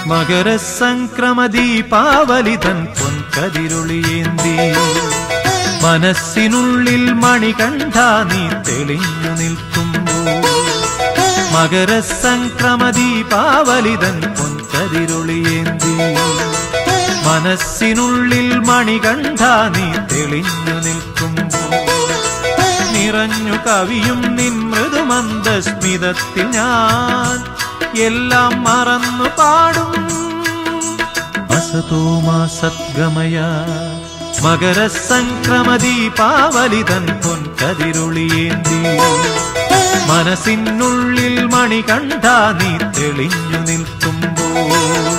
മകരസംക്രമദീപാവലിതൻ പൊൻകതിരൊളിയേന്തി മനസ്സിനുള്ളിൽ മണികണ്ഠ നീ തെളിഞ്ഞു നിൽക്കുമ്പോൾ മകരസംക്രമദീപാവലിതൻ പൊൻകതിരൊളിയേന്തി മനസ്സിനുള്ളിൽ മണികണ്ഠ നീ തെളിഞ്ഞു നിൽക്കുമ്പോൾ നിറഞ്ഞു കവിയും നിൻ മൃദുമന്ദസ്മിതത്തിൽ ഞാൻ എല്ലാം മറന്നു പാടും അസതോ മാ സദ്ഗമയ മകരസംക്രമദീപാവലിതൻ പൊൻകതിരൊളിയേന്തി മനസ്സിനുള്ളിൽ മണികണ്ഠ നീ തെളിഞ്ഞു നിൽക്കുമ്പോൾ